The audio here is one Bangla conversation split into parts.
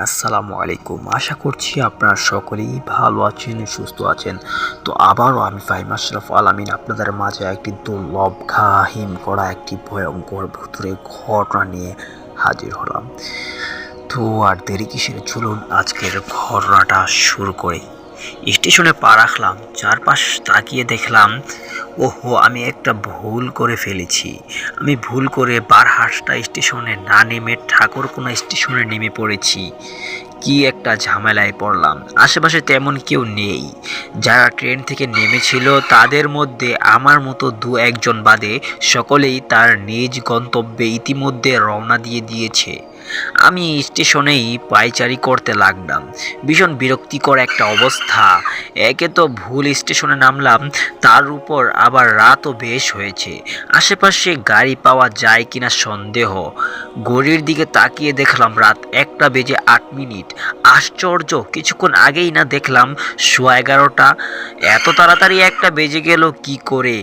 আসসালামু আলাইকুম। আশা করছি আপনারা সকলেই ভালো আছেন, সুস্থ আছেন। তো আবারও আমি ফাহিম আশরাফ আলামিন আপনাদের মাঝে একটি দুর্লভ ঘাহিম করা একটি ভয়ঙ্কর ভুতুড়ে ঘটনা নিয়ে হাজির হলাম। তো আর দেরি কিসের, চলুন আজকের ঘটনাটা শুরু করি। স্টেশনে পা রাখলাম, চারপাশ তাকিয়ে দেখলাম ওহো, আমি একটা ভুল করে ফেলেছি। আমি ভুল করে বারহাট্টা স্টেশনে না নেমে ঠাকুরকোনা স্টেশনে নেমে পড়েছি। কি একটা ঝামেলায় পড়লাম। আশেপাশে তেমন কেউ নেই। যারা ট্রেন থেকে নেমেছিল তাদের মধ্যে আমার মতো দু একজন বাদে সকলেই তার নিজ গন্তব্যে ইতিমধ্যে রওনা দিয়ে দিয়েছে। আমি স্টেশনেই পায়চারি করতে লাগলাম। ভীষণ বিরক্তিকর একটা অবস্থা। একে তো ভুল স্টেশনে নামলাম, তার উপর আবার রাতও বেশ হয়েছে। আশেপাশে গাড়ি পাওয়া যায় কিনা সন্দেহ। ঘড়ির দিকে তাকিয়ে দেখলাম রাত 1:08। আশ্চর্য, কিছুক্ষণ আগেই না দেখলাম 11:15। এত তাড়াতাড়ি 1টা বেজে গেল কি করে?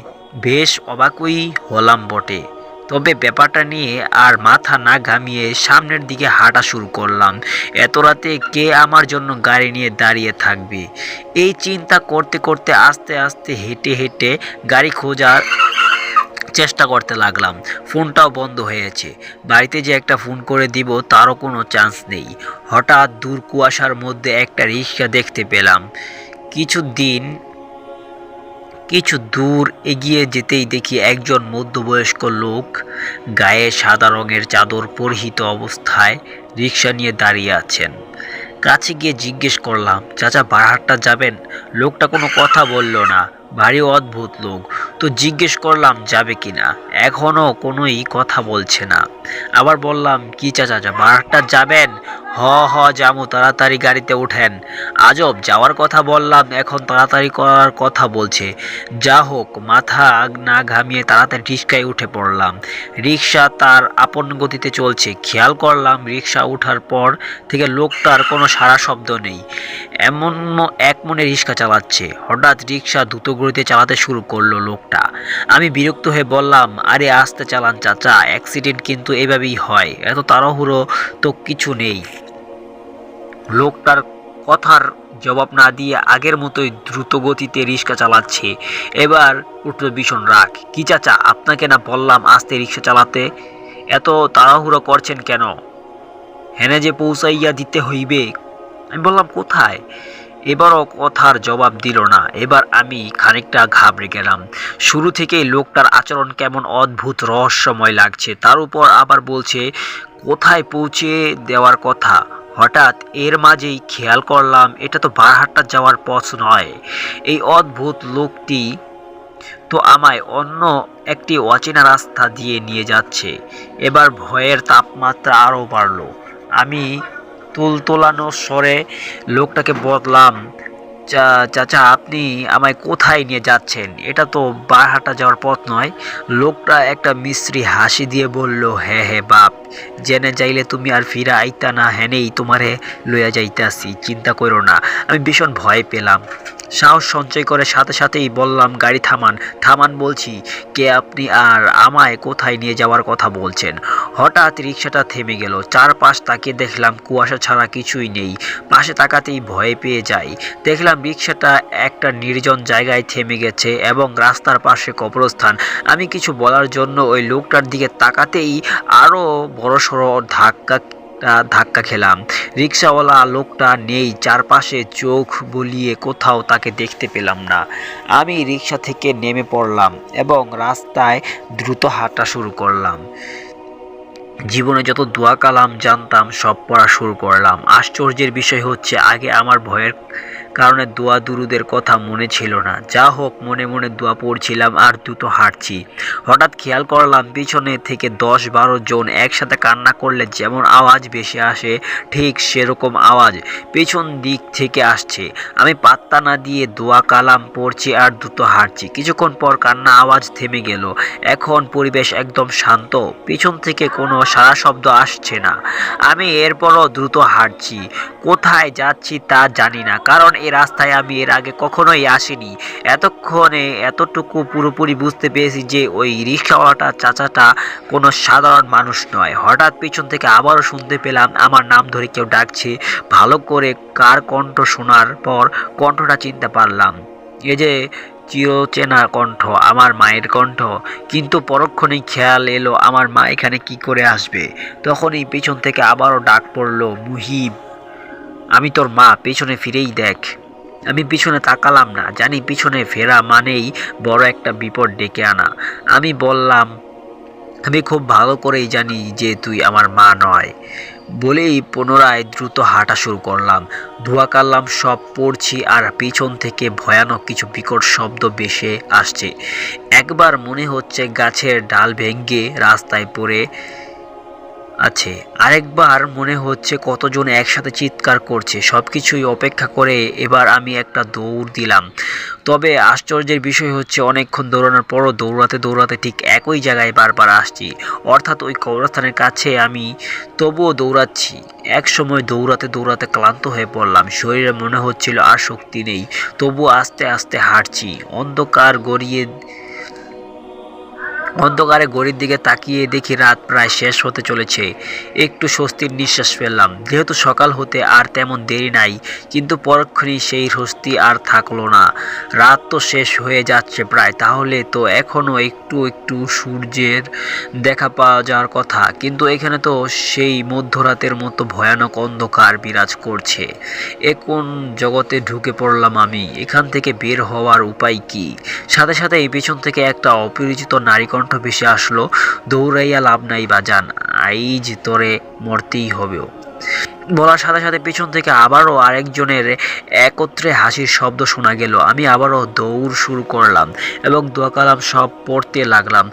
বেশ অবাকই হলাম বটে। তবে ব্যাপারটা নিয়ে আর মাথা না ঘামিয়ে সামনের দিকে হাঁটা শুরু করলাম। এত রাতে কে আমার জন্য গাড়ি নিয়ে দাঁড়িয়ে থাকবে, এই চিন্তা করতে করতে আস্তে আস্তে হেঁটে হেঁটে গাড়ি খোঁজার চেষ্টা করতে লাগলাম। ফোনটাও বন্ধ হয়েছে। বাড়িতে যে একটা ফোন করে দিব তারও কোনো চান্স নেই। হঠাৎ দূর কুয়াশার মধ্যে একটা রিক্সা দেখতে পেলাম। কিছু দূর এগিয়ে যেতেই দেখি একজন মধ্যবয়স্ক লোক গায়ে সাদা রঙের চাদর পরিহিত অবস্থায় রিক্সা নিয়ে দাঁড়িয়ে আছেন। কাছে গিয়ে জিজ্ঞেস করলাম, চাচা বারহাট্টা যাবেন? লোকটা কোনো কথা বলল না। ভারী অদ্ভুত লোক। তো জিজ্ঞেস করলাম যাবে কিনা, এখনও কোনোই কথা বলছে না। আবার বললাম, কি চাচা বারহাট্টা যাবেন? হ যামু, তাড়াতাড়ি গাড়িতে উঠেন। আজব, যাওয়ার কথা বললাম এখন তাড়াতাড়ি করার কথা বলছে। যা হোক, মাথা না ঘামিয়ে তাড়াতাড়ি রিক্সায় উঠে পড়লাম। রিক্সা তার আপন গতিতে চলছে। খেয়াল করলাম রিক্সা ওঠার পর থেকে লোকটার কোনো সাড়া শব্দ নেই। এমন এক মনে রিক্সা চালাচ্ছে। হঠাৎ রিক্সা দ্রুত গতিতে চালাতে শুরু করলো লোকটা। আমি বিরক্ত হয়ে বললাম, আরে আস্তে চালান চাচা, অ্যাক্সিডেন্ট কিন্তু এভাবেই হয়, এত তাড়াহুড়ো তো কিছু নেই। লোকটার কথার জবাব না দিয়ে আগের মতোই দ্রুত গতিতে রিক্সা চালাচ্ছে। এবার উঠল ভীষণ রাগ। কি চাচা, আপনাকে না বললাম আস্তে রিক্সা চালাতে? এত তাড়াহুড়ো করছেন কেন? হেনে যে পৌঁছাইয়া দিতে হইবে। আমি বললাম, কোথায়? এবারও কথার জবাব দিল না। এবার আমি খানিকটা ঘাবড়ে গেলাম। শুরু থেকেই লোকটার আচরণ কেমন অদ্ভুত, রহস্যময় লাগছে। তার উপর আবার বলছে কোথায় পৌঁছে দেওয়ার কথা। হঠাৎ এর মাঝেই খেয়াল করলাম এটা তো বারহাট্টা যাওয়ার পথ নয়। এই অদ্ভুত লোকটি তো আমায় অন্য একটি অচেনা রাস্তা দিয়ে নিয়ে যাচ্ছে। এবার ভয়ের তাপমাত্রা আরও বাড়ল। আমি তুলতোলানো স্বরে লোকটাকে বললাম, চাচা আপনি আমায় কোথায় নিয়ে যাচ্ছেন? এটা তো বারহাট্টা যাওয়ার পথ নয়। লোকটা একটা মিশ্রি হাসি দিয়ে বলল, হ্যাঁ বাপ, জেনে যাইলে তুমি আর ফিরা আইতা না, হেনেই তোমারে লইয়া যাইতাছি, চিন্তা করো না। আমি ভীষণ ভয় পেলাম। সাহস সঞ্চয় করে সাথে সাথেই বললাম, গাড়ি থামান। থামান বলছি। কে আপনি আর আমায় কোথায় নিয়ে যাওয়ার কথা বলছেন? হঠাৎ রিক্সাটা থেমে গেল। চারপাশ তাকিয়ে দেখলাম কুয়াশা ছাড়া কিছুই নেই। পাশে তাকাতেই ভয় পেয়ে যাই। দেখলাম রিক্সাটা একটা নির্জন জায়গায় থেমে গেছে এবং রাস্তার পাশে কবরস্থান। আমি কিছু বলার জন্য ওই লোকটার দিকে তাকাতেই আরও বড়সড় ধাক্কা খেলাম। রিক্সাওয়ালা লোকটা নেই। চারপাশে চোখ বুলিয়ে কোথাও তাকে দেখতে পেলাম না। আমি রিক্সা থেকে নেমে পড়লাম এবং রাস্তায় দ্রুত হাঁটা শুরু করলাম। জীবনে যত দোয়া কালাম জানতাম সব পড়া শুরু করলাম। আশ্চর্যের বিষয় হচ্ছে আগে আমার ভয়ের কারণে দোয়া দুরুদের কথা মনে ছিল না। যা হোক, মনে মনে দোয়া পড়ছিলাম আর দ্রুত হাঁটছি। হঠাৎ খেয়াল করলাম পিছনে থেকে 10-12 জন একসাথে কান্না করলে যেমন আওয়াজ ভেসে আসে ঠিক সেরকম আওয়াজ পেছন দিক থেকে আসছে। আমি পাত্তা না দিয়ে দোয়া কালাম পড়ছি আর দ্রুত হাঁটছি। কিছুক্ষণ পর কান্না আওয়াজ থেমে গেল। এখন পরিবেশ একদম শান্ত। পিছন থেকে কোনো সারা শব্দ আসছে না। আমি এরপরও দ্রুত হাঁটছি। কোথায় যাচ্ছি তা জানি না, কারণ এই রাস্তায় আমি এর আগে কখনোই আসিনি। এতক্ষণে এতটুকু পুরোপুরি বুঝতে পেরেছি যে ওই রিক্সাওয়ালাটা চাচাটা কোনো সাধারণ মানুষ নয়। হঠাৎ পিছন থেকে আবারও শুনতে পেলাম আমার নাম ধরে কেউ ডাকছে। ভালো করে কার কণ্ঠ শোনার পর কণ্ঠটা চিনতে পারলাম। এ যে চিরচেনা কণ্ঠ, আমার মায়ের কণ্ঠ। কিন্তু পরক্ষণেই খেয়াল এলো আমার মা এখানে কি করে আসবে। তখনই পিছন থেকে আবারও ডাক পড়ল, মুহিব, আমি তোর মা, পেছনে ফিরেই দেখ। আমি পিছনে তাকালাম না, জানি পিছনে ফেরা মানেই বড় একটা বিপদ ডেকে আনা। আমি বললাম, আমি খুব ভালো করেই জানি যে তুই আমার মা নয়। বলেই পুনরায় দ্রুত হাঁটা শুরু করলাম। ধোঁয়া কাটলাম, সব পড়ছি, আর পিছন থেকে ভয়ানক কিছু বিকট শব্দ ভেসে আসছে। একবার মনে হচ্ছে গাছের ডাল ভেঙে রাস্তায় পড়ে আছে, আরেকবার মনে হচ্ছে কতজন একসাথে চিৎকার করছে। সবকিছুই অপেক্ষা করে এবার আমি একটা দৌড় দিলাম। তবে আশ্চর্যের বিষয় হচ্ছে অনেকক্ষণ দৌড়ানোর পরও দৌড়াতে দৌড়াতে ঠিক একই জায়গায় বারবার আসছি, অর্থাৎ ওই কবরস্থানের কাছে। আমি তবুও দৌড়াচ্ছি। এক সময় দৌড়াতে দৌড়াতে ক্লান্ত হয়ে পড়লাম, শরীরে মনে হচ্ছিল আর শক্তি নেই। তবুও আস্তে আস্তে হাঁটছি। অন্ধকারে ঘড়ির দিকে তাকিয়ে দেখি রাত প্রায় শেষ হতে চলেছে। একটু স্বস্তির নিঃশ্বাস ফেললাম, যেহেতু সকাল হতে আর তেমন দেরি নাই। কিন্তু পরক্ষণেই সেই স্বস্তি আর থাকলো না। রাত তো শেষ হয়ে যাচ্ছে প্রায়, তাহলে তো এখনও একটু একটু সূর্যের দেখা পাওয়া যাওয়ার কথা। কিন্তু এখানে তো সেই মধ্যরাতের মতো ভয়ানক অন্ধকার বিরাজ করছে। এ কোন জগতে ঢুকে পড়লাম আমি? এখান থেকে বের হওয়ার উপায় কি? সাথে সাথে এই পিছন থেকে একটা অপরিচিত নারী কণ্ঠ ভেসে আসলো, দৌড়াইয়া লাভ নাই বাজান, আইজ তোরে মরতেই হবে। বলার সাথে সাথে পিছন থেকে আবারও আরেকজনের একত্রে হাসির শব্দ শোনা গেল। আমি আবারও দৌড় শুরু করলাম এবং দোয়া কালাম সব পড়তে লাগলাম।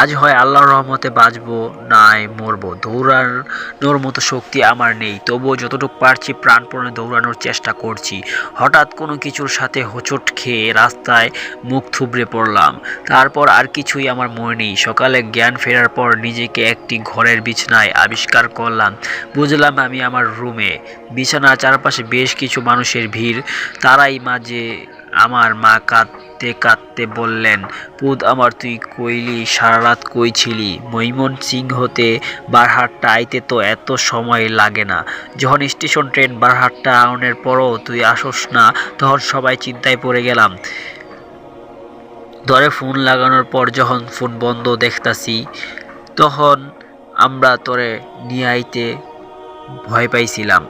আজ হয় আল্লাহর রহমতে বাঁচবো, নাই মরবো। দৌড়ানোর মতো শক্তি আমার নেই, তবুও যতটুকু পারছি প্রাণপণে দৌড়ানোর চেষ্টা করছি। হঠাৎ কোনো কিছুর সাথে হোঁচট খেয়ে রাস্তায় মুখ থুবড়ে পড়লাম। তারপর আর কিছুই আমার মনে নেই। সকালে জ্ঞান ফেরার পর নিজেকে একটি ঘরের বিছানায় আবিষ্কার করলাম। বুঝলাম আমি আমার রুমে। বিছানার চারপাশে বেশ কিছু মানুষের ভিড়। তারাই মাঝে আমার মা কাঁদতে কাঁদতে বললেন, পুত আমার, তুই কইলি সারা রাত কই ছিলি? ময়মনসিংহতে বারহাট্টা আইতে তো এত সময় লাগে না। যখন স্টেশন ট্রেন বারহাট্টা আউনের পরও তুই আসস না, তখন সবাই চিন্তায় পড়ে গেলাম। ধরে ফোন লাগানোর পর যখন ফোন বন্ধ দেখতাছি, তখন আমরা তোরে নিয়ে আইতে ভয় পাইছিলাম।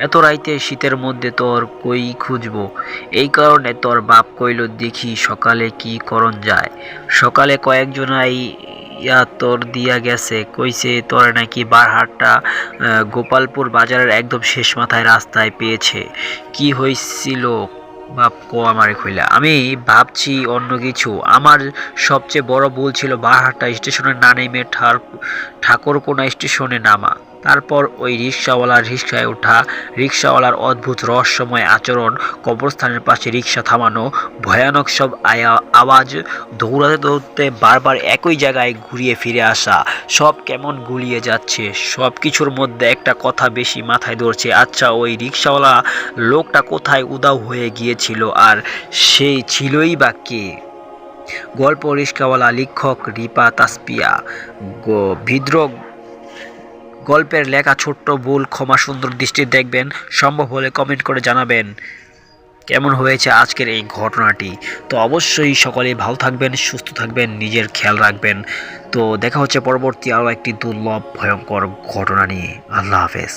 এত রাইতে শীতের মধ্যে তোর কই খুঁজবো? এই কারণে তোর বাপ কইল দেখি সকালে কি করণ যায়। সকালে কয়েকজনাই তোর দিয়া গেছে, কইছে তোর নাকি বারহাট্টা গোপালপুর বাজারের একদম শেষ মাথায় রাস্তায় পেয়েছে। কি হয়েছিল বাপ কো আমারে কইলা। আমি ভাবছি অন্য কিছু। আমার সবচেয়ে বড় ভুল ছিল বারহাট্টা স্টেশনে না নেমে ঠাকুরকোনা স্টেশনে নামা। তারপর ওই রিক্সায় ওঠা, রিক্সাওয়ালার অদ্ভুত রহস্যময় আচরণ, কবরস্থানের পাশে রিক্সা থামানো, ভয়ানক সব আওয়াজ, দৌড়াতে দৌড়তে বারবার একই জায়গায় ঘুরিয়ে ফিরে আসা, সব কেমন গুলিয়ে যাচ্ছে। সব কিছুর মধ্যে একটা কথা বেশি মাথায় ধরছে, আচ্ছা ওই রিক্সাওয়ালা লোকটা কোথায় উধাও হয়ে গিয়েছিল, আর সেই ছিলই বা কে? গল্প রিক্সাওয়ালা, লেখক রিপা তাসপিয়া। ভিদ্র গল্পের লেখা ছোট্ট ভুল ক্ষমা সুন্দর দৃষ্টি দেখবেন। সম্ভব হলে কমেন্ট করে জানাবেন কেমন হয়েছে আজকের এই ঘটনাটি। তো অবশ্যই সকলেই ভালো থাকবেন, সুস্থ থাকবেন, নিজের খেয়াল রাখবেন। তো দেখা হচ্ছে পরবর্তী আরও একটি দুর্লভ ভয়ঙ্কর ঘটনা নিয়ে। আল্লাহ হাফেজ।